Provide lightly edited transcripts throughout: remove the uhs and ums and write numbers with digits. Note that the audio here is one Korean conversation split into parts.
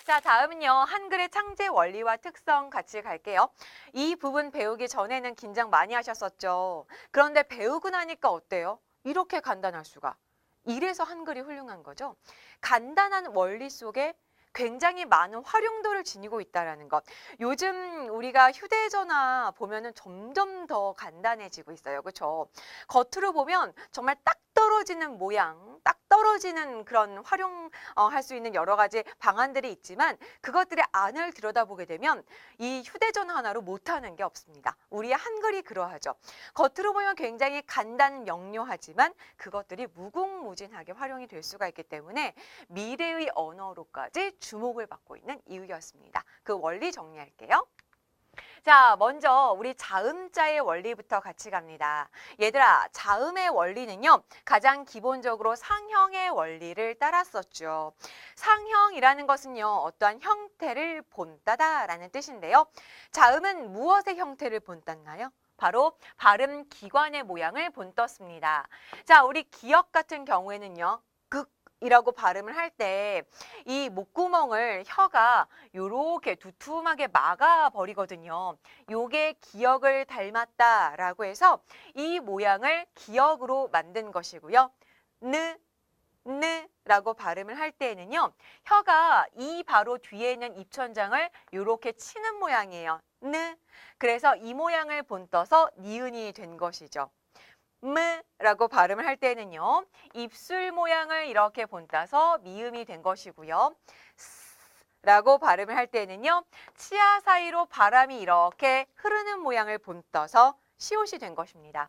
자, 다음은요. 한글의 창제 원리와 특성 같이 갈게요. 이 부분 배우기 전에는 긴장 많이 하셨었죠. 그런데 배우고 나니까 어때요? 이렇게 간단할 수가. 이래서 한글이 훌륭한 거죠. 간단한 원리 속에 굉장히 많은 활용도를 지니고 있다는 것. 요즘 우리가 휴대전화 보면은 점점 더 간단해지고 있어요. 그렇죠? 겉으로 보면 정말 딱 떨어지는 모양, 딱 떨어지는 그런 활용할 수 있는 여러 가지 방안들이 있지만 그것들의 안을 들여다보게 되면 이 휴대전화 하나로 못하는 게 없습니다. 우리의 한글이 그러하죠. 겉으로 보면 굉장히 간단 명료하지만 그것들이 무궁무진하게 활용이 될 수가 있기 때문에 미래의 언어로까지 주목을 받고 있는 이유였습니다. 그 원리 정리할게요. 자, 먼저 우리 자음자의 원리부터 같이 갑니다. 얘들아, 자음의 원리는요, 가장 기본적으로 상형의 원리를 따랐었죠. 상형이라는 것은요, 어떠한 형태를 본따다라는 뜻인데요. 자음은 무엇의 형태를 본땄나요? 바로 발음 기관의 모양을 본떴습니다. 자, 우리 기역 같은 경우에는요, 이라고 발음을 할 때 이 목구멍을 혀가 요렇게 두툼하게 막아 버리거든요. 요게 기역을 닮았다라고 해서 이 모양을 기역으로 만든 것이고요. 라고 발음을 할 때에는요. 혀가 이 바로 뒤에 있는 입천장을 요렇게 치는 모양이에요. 그래서 이 모양을 본떠서 니은이 된 것이죠. 라고 발음을 할 때는요. 입술 모양을 이렇게 본따서 미음이 된 것이고요. 라고 발음을 할 때는요. 치아 사이로 바람이 이렇게 흐르는 모양을 본떠서 시옷이 된 것입니다.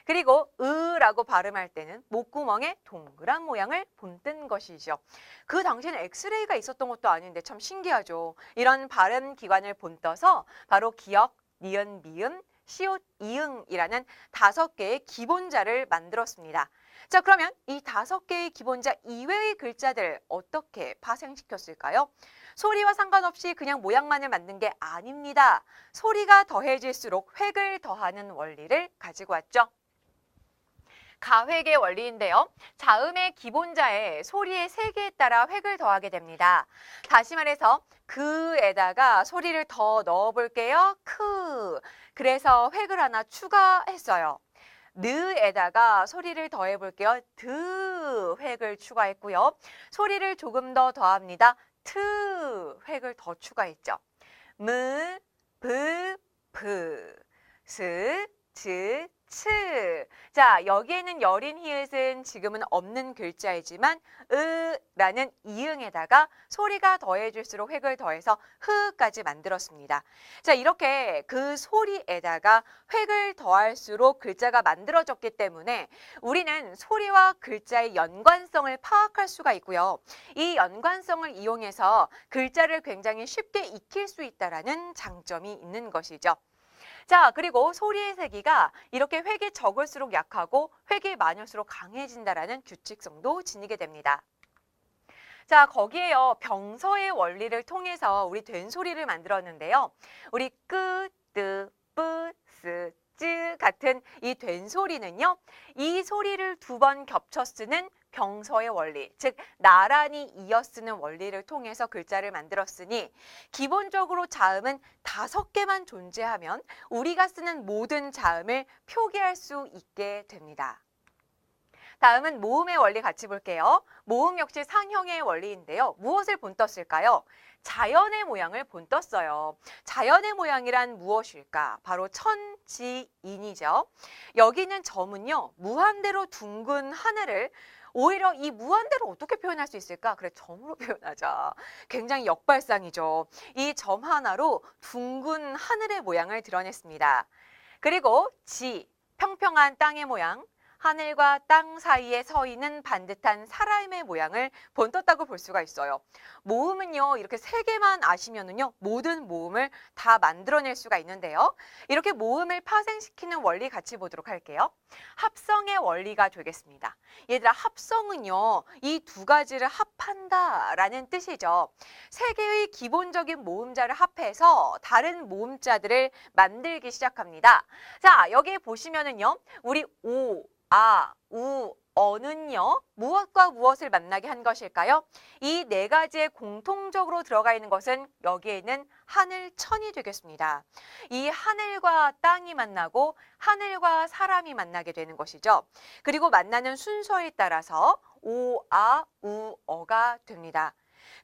그리고 라고 발음할 때는 목구멍에 동그란 모양을 본뜬 것이죠. 그 당시에는 엑스레이가 있었던 것도 아닌데 참 신기하죠. 이런 발음 기관을 본떠서 바로 기역, 니은, 미음, 시옷, 이응이라는 5개의 기본자를 만들었습니다. 자, 그러면 이 5개의 기본자 이외의 글자들 어떻게 파생시켰을까요? 소리와 상관없이 그냥 모양만을 만든 게 아닙니다. 소리가 더해질수록 획을 더하는 원리를 가지고 왔죠. 가획의 원리인데요. 자음의 기본자에 소리의 세기에 따라 획을 더하게 됩니다. 다시 말해서 그에다가 소리를 더 넣어볼게요. 크. 그래서 획을 하나 추가했어요. 느에다가 소리를 더해볼게요. 드 획을 추가했고요. 소리를 조금 더 더합니다. 트 획을 더 추가했죠. 무, 브, 브, 스, 즈, 츠. 자, 여기에는 여린 히읗은 지금은 없는 글자이지만 라는 이응에다가 소리가 더해질수록 획을 더해서 흐까지 만들었습니다. 자, 이렇게 그 소리에다가 획을 더할수록 글자가 만들어졌기 때문에 우리는 소리와 글자의 연관성을 파악할 수가 있고요. 이 연관성을 이용해서 글자를 굉장히 쉽게 익힐 수 있다는 장점이 있는 것이죠. 자, 그리고 소리의 세기가 이렇게 획이 적을수록 약하고 획이 많을수록 강해진다라는 규칙성도 지니게 됩니다. 자, 거기에요. 병서의 원리를 통해서 우리 된소리를 만들었는데요. 우리 끄, 뜨, 뿌, 스, 쯔 같은 이 된소리는요. 이 소리를 2번 겹쳐 쓰는 병서의 원리, 즉 나란히 이어 쓰는 원리를 통해서 글자를 만들었으니 기본적으로 자음은 5개만 존재하면 우리가 쓰는 모든 자음을 표기할 수 있게 됩니다. 다음은 모음의 원리 같이 볼게요. 모음 역시 상형의 원리인데요. 무엇을 본떴을까요? 자연의 모양을 본떴어요. 자연의 모양이란 무엇일까? 바로 천지인이죠. 여기 있는 점은요. 무한대로 둥근 하늘을 오히려 이 무한대로 어떻게 표현할 수 있을까? 그래, 점으로 표현하자. 굉장히 역발상이죠. 이 점 하나로 둥근 하늘의 모양을 드러냈습니다. 그리고 지, 평평한 땅의 모양. 하늘과 땅 사이에 서 있는 반듯한 사람의 모양을 본떴다고 볼 수가 있어요. 모음은요, 이렇게 3개만 아시면은요, 모든 모음을 다 만들어낼 수가 있는데요. 이렇게 모음을 파생시키는 원리 같이 보도록 할게요. 합성의 원리가 되겠습니다. 얘들아, 합성은요, 이 2가지를 합한다라는 뜻이죠. 3개의 기본적인 모음자를 합해서 다른 모음자들을 만들기 시작합니다. 자, 여기 보시면은요, 우리 오, 아, 우, 어는요, 무엇과 무엇을 만나게 한 것일까요? 이 네 가지에 공통적으로 들어가 있는 것은 여기에 있는 하늘, 천이 되겠습니다. 이 하늘과 땅이 만나고 하늘과 사람이 만나게 되는 것이죠. 그리고 만나는 순서에 따라서 오, 아, 우, 어가 됩니다.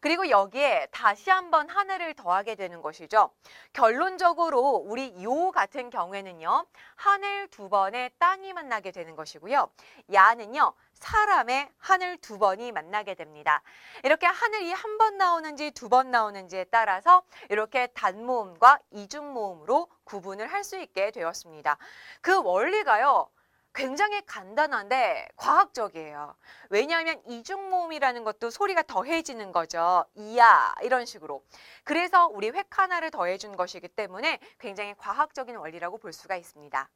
그리고 여기에 다시 한번 하늘을 더하게 되는 것이죠. 결론적으로 우리 요 같은 경우에는요. 하늘 두 번에 땅이 만나게 되는 것이고요. 야는요. 사람의 하늘 두 번이 만나게 됩니다. 이렇게 하늘이 한 번 나오는지 두 번 나오는지에 따라서 이렇게 단모음과 이중모음으로 구분을 할 수 있게 되었습니다. 그 원리가요. 굉장히 간단한데 과학적이에요. 왜냐하면 이중모음이라는 것도 소리가 더해지는 거죠. 이야 이런 식으로. 그래서 우리 획 하나를 더해준 것이기 때문에 굉장히 과학적인 원리라고 볼 수가 있습니다.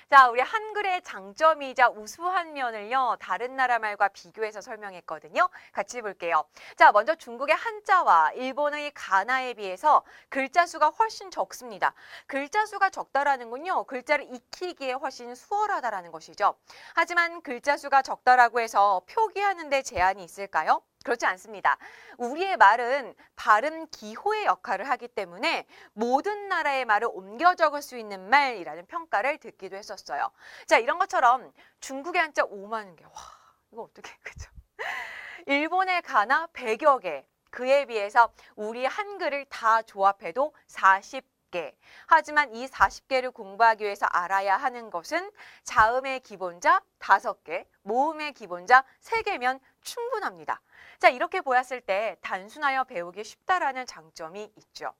자, 우리 한글의 장점이자 우수한 면을요, 다른 나라 말과 비교해서 설명했거든요. 같이 볼게요. 자, 먼저 중국의 한자와 일본의 가나에 비해서 글자 수가 훨씬 적습니다. 글자 수가 적다라는 건요, 글자를 익히기에 훨씬 수월하다라는 것이죠. 하지만 글자 수가 적다라고 해서 표기하는 데 제한이 있을까요? 그렇지 않습니다. 우리의 말은 발음 기호의 역할을 하기 때문에 모든 나라의 말을 옮겨 적을 수 있는 말이라는 평가를 듣기도 했었어요. 자, 이런 것처럼 중국의 한자 5만 개. 와, 이거 어떻게, 그죠? 일본의 가나 100여 개. 그에 비해서 우리 한글을 다 조합해도 40개. 하지만 이 40개를 공부하기 위해서 알아야 하는 것은 자음의 기본자 5개, 모음의 기본자 3개면 충분합니다. 자, 이렇게 보았을 때 단순하여 배우기 쉽다라는 장점이 있죠.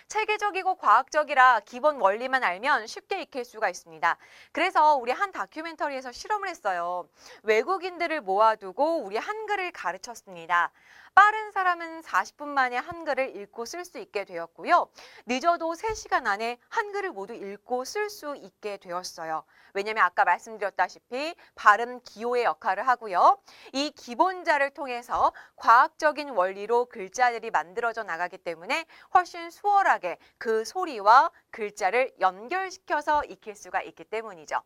체계적이고 과학적이라 기본 원리만 알면 쉽게 익힐 수가 있습니다. 그래서 우리 한 다큐멘터리에서 실험을 했어요. 외국인들을 모아두고 우리 한글을 가르쳤습니다. 빠른 사람은 40분 만에 한글을 읽고 쓸 수 있게 되었고요. 늦어도 3시간 안에 한글을 모두 읽고 쓸 수 있게 되었어요. 왜냐하면 아까 말씀드렸다시피 발음 기호의 역할을 하고요. 이 기본자를 통해서 과학적인 원리로 글자들이 만들어져 나가기 때문에 훨씬 수월하게 그 소리와 글자를 연결시켜서 익힐 수가 있기 때문이죠.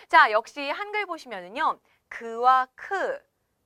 자, 역시 한글 보시면은요. 그와 크,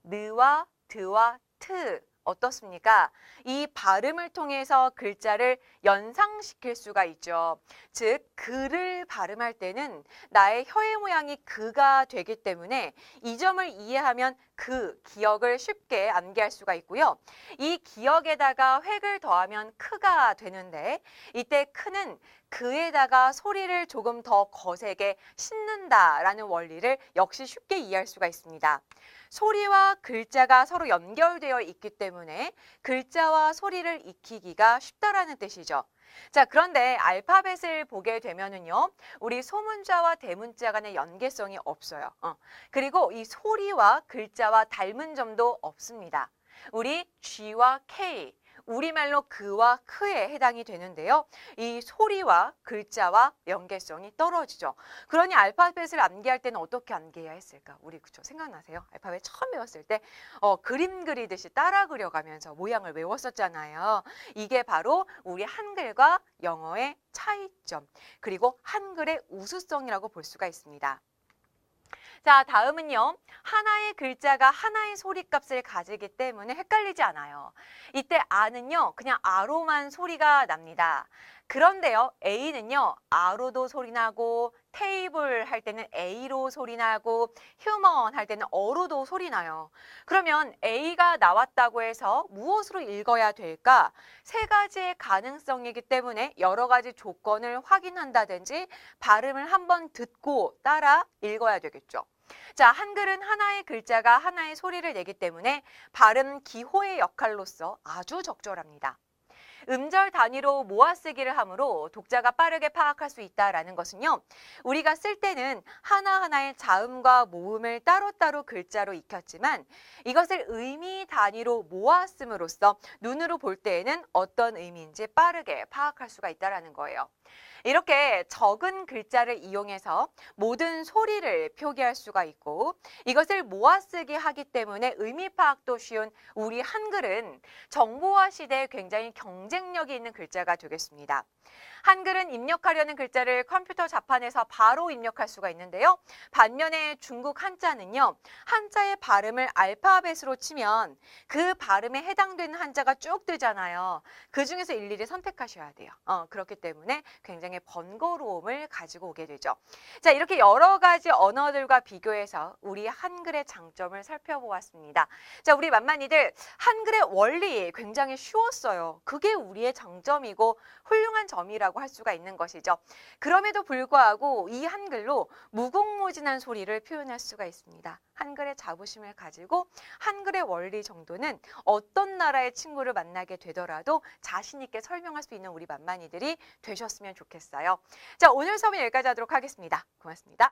느와 드와 트 어떻습니까? 이 발음을 통해서 글자를 연상시킬 수가 있죠. 즉, 그를 발음할 때는 나의 혀의 모양이 그가 되기 때문에 이 점을 이해하면 그 기억을 쉽게 암기할 수가 있고요. 이 기억에다가 획을 더하면 크가 되는데 이때 크는 그에다가 소리를 조금 더 거세게 싣는다라는 원리를 역시 쉽게 이해할 수가 있습니다. 소리와 글자가 서로 연결되어 있기 때문에 글자와 소리를 익히기가 쉽다라는 뜻이죠. 자, 그런데 알파벳을 보게 되면은요, 우리 소문자와 대문자 간의 연계성이 없어요. 그리고 이 소리와 글자와 닮은 점도 없습니다. 우리 G와 K, 우리말로 그와 크에 해당이 되는데요. 이 소리와 글자와 연계성이 떨어지죠. 그러니 알파벳을 암기할 때는 어떻게 암기해야 했을까? 우리 그쵸? 생각나세요? 알파벳 처음 배웠을 때 그림 그리듯이 따라 그려가면서 모양을 외웠었잖아요. 이게 바로 우리 한글과 영어의 차이점, 그리고 한글의 우수성이라고 볼 수가 있습니다. 자, 다음은요. 하나의 글자가 하나의 소리값을 가지기 때문에 헷갈리지 않아요. 이때 아는요. 그냥 아로만 소리가 납니다. 그런데요. A는요. 아로도 소리 나고 테이블 할 때는 A로 소리 나고 휴먼 할 때는 어로도 소리 나요. 그러면 A가 나왔다고 해서 무엇으로 읽어야 될까? 3가지의 가능성이기 때문에 여러 가지 조건을 확인한다든지 발음을 한번 듣고 따라 읽어야 되겠죠. 자, 한글은 하나의 글자가 하나의 소리를 내기 때문에 발음 기호의 역할로서 아주 적절합니다. 음절 단위로 모아쓰기를 하므로 독자가 빠르게 파악할 수 있다는 것은요. 우리가 쓸 때는 하나하나의 자음과 모음을 따로따로 글자로 익혔지만 이것을 의미 단위로 모았음으로써 눈으로 볼 때에는 어떤 의미인지 빠르게 파악할 수가 있다는 거예요. 이렇게 적은 글자를 이용해서 모든 소리를 표기할 수가 있고 이것을 모아쓰기 하기 때문에 의미 파악도 쉬운 우리 한글은 정보화 시대에 굉장히 경쟁력이 있는 글자가 되겠습니다. 한글은 입력하려는 글자를 컴퓨터 자판에서 바로 입력할 수가 있는데요. 반면에 중국 한자는요. 한자의 발음을 알파벳으로 치면 그 발음에 해당되는 한자가 쭉 뜨잖아요. 그중에서 일일이 선택하셔야 돼요. 그렇기 때문에 굉장히 번거로움을 가지고 오게 되죠. 자, 이렇게 여러 가지 언어들과 비교해서 우리 한글의 장점을 살펴보았습니다. 자, 우리 만만이들 한글의 원리 굉장히 쉬웠어요. 그게 우리의 장점이고 훌륭한 점이라고 할 수가 있는 것이죠. 그럼에도 불구하고 이 한글로 무궁무진한 소리를 표현할 수가 있습니다. 한글의 자부심을 가지고 한글의 원리 정도는 어떤 나라의 친구를 만나게 되더라도 자신 있게 설명할 수 있는 우리 만만이들이 되셨으면 좋겠어요. 자, 오늘 수업은 여기까지 하도록 하겠습니다. 고맙습니다.